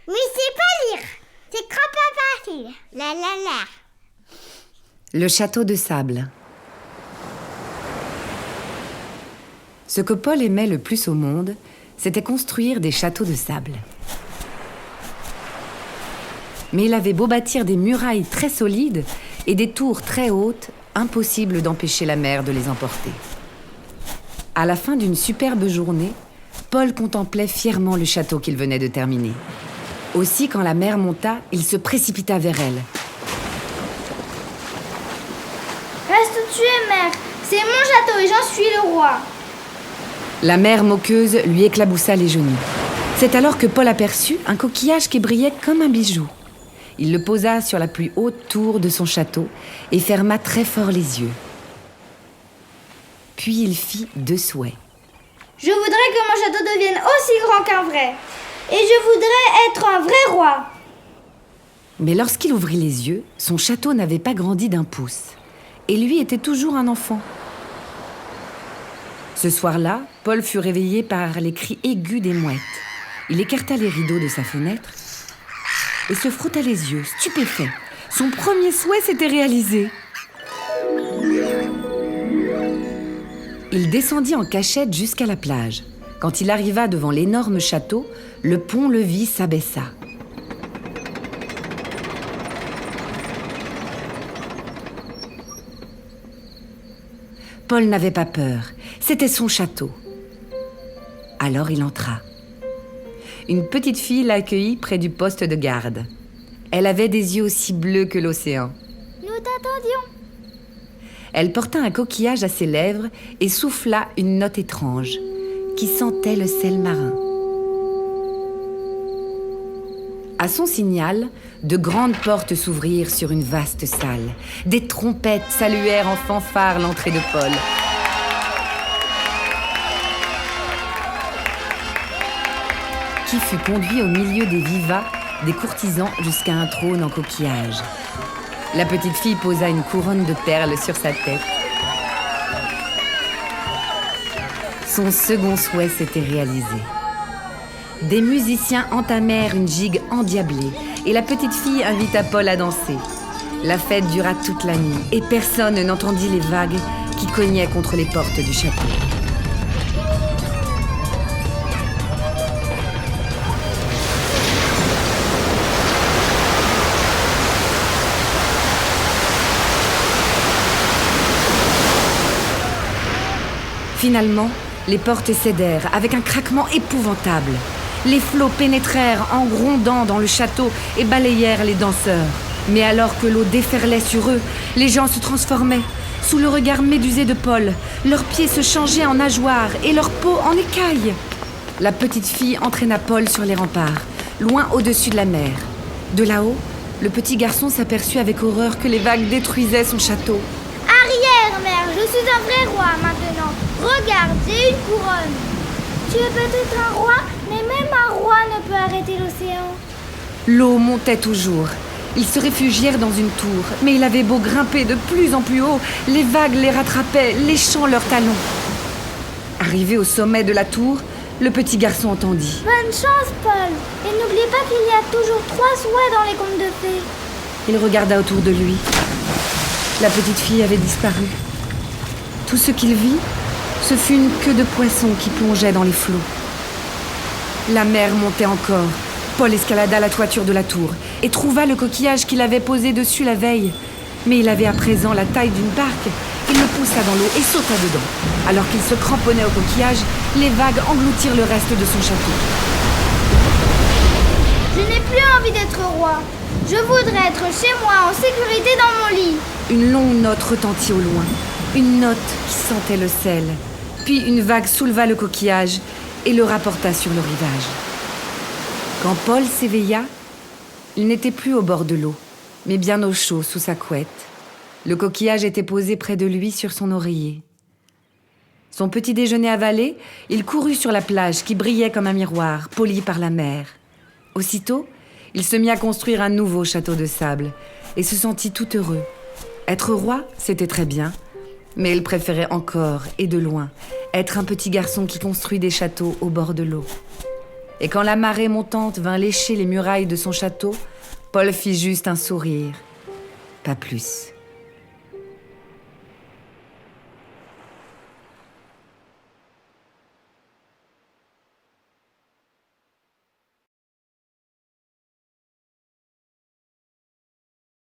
Mais c'est pas lire. C'est trop pas facile. La la la. Le château de sable. Ce que Paul aimait le plus au monde, c'était construire des châteaux de sable. Mais il avait beau bâtir des murailles très solides et des tours très hautes, impossible d'empêcher la mer de les emporter. À la fin d'une superbe journée, Paul contemplait fièrement le château qu'il venait de terminer. Aussi, quand la mer monta, il se précipita vers elle. Reste où tu es, mère. C'est mon château et j'en suis le roi. La mère moqueuse lui éclaboussa les genoux. C'est alors que Paul aperçut un coquillage qui brillait comme un bijou. Il le posa sur la plus haute tour de son château et ferma très fort les yeux. Puis il fit 2 souhaits. Je voudrais que mon château devienne aussi grand qu'un vrai. Et je voudrais être un vrai roi. Mais lorsqu'il ouvrit les yeux, son château n'avait pas grandi d'1 pouce. Et lui était toujours un enfant. Ce soir-là, Paul fut réveillé par les cris aigus des mouettes. Il écarta les rideaux de sa fenêtre et se frotta les yeux, stupéfait. Son premier souhait s'était réalisé. Il descendit en cachette jusqu'à la plage. Quand il arriva devant l'énorme château, le pont-levis s'abaissa. Paul n'avait pas peur. C'était son château. Alors il entra. Une petite fille l'accueillit près du poste de garde. Elle avait des yeux aussi bleus que l'océan. Nous t'attendions. Elle porta un coquillage à ses lèvres et souffla une note étrange, qui sentait le sel marin. À son signal, de grandes portes s'ouvrirent sur une vaste salle. Des trompettes saluèrent en fanfare l'entrée de Paul. Qui fut conduit au milieu des vivats des courtisans jusqu'à un trône en coquillage. La petite fille posa une couronne de perles sur sa tête. Son second souhait s'était réalisé. Des musiciens entamèrent une gigue endiablée et la petite fille invita Paul à danser. La fête dura toute la nuit et personne n'entendit les vagues qui cognaient contre les portes du château. Finalement, les portes cédèrent avec un craquement épouvantable. Les flots pénétrèrent en grondant dans le château et balayèrent les danseurs. Mais alors que l'eau déferlait sur eux, les gens se transformaient. Sous le regard médusé de Paul, leurs pieds se changeaient en nageoires et leur peau en écailles. La petite fille entraîna Paul sur les remparts, loin au-dessus de la mer. De là-haut, le petit garçon s'aperçut avec horreur que les vagues détruisaient son château. Arrière, mère, je suis un vrai roi maintenant. Regarde, j'ai une couronne. Tu es peut-être un roi, mais même un roi ne peut arrêter l'océan. L'eau montait toujours. Ils se réfugièrent dans une tour, mais il avait beau grimper de plus en plus haut, les vagues les rattrapaient, léchant leurs talons. Arrivé au sommet de la tour, le petit garçon entendit. Bonne chance, Paul. Et n'oublie pas qu'il y a toujours 3 souhaits dans les contes de fées. Il regarda autour de lui. La petite fille avait disparu. Tout ce qu'il vit, ce fut une queue de poisson qui plongeait dans les flots. La mer montait encore. Paul escalada la toiture de la tour et trouva le coquillage qu'il avait posé dessus la veille. Mais il avait à présent la taille d'une barque. Il le poussa dans l'eau et sauta dedans. Alors qu'il se cramponnait au coquillage, les vagues engloutirent le reste de son château. Je n'ai plus envie d'être roi. Je voudrais être chez moi en sécurité dans mon lit. Une longue note retentit au loin. Une note qui sentait le sel. Puis une vague souleva le coquillage et le rapporta sur le rivage. Quand Paul s'éveilla, il n'était plus au bord de l'eau, mais bien au chaud sous sa couette. Le coquillage était posé près de lui sur son oreiller. Son petit déjeuner avalé, il courut sur la plage qui brillait comme un miroir, poli par la mer. Aussitôt, il se mit à construire un nouveau château de sable et se sentit tout heureux. Être roi, c'était très bien, mais il préférait encore, et de loin, être un petit garçon qui construit des châteaux au bord de l'eau. Et quand la marée montante vint lécher les murailles de son château, Paul fit juste un sourire. Pas plus.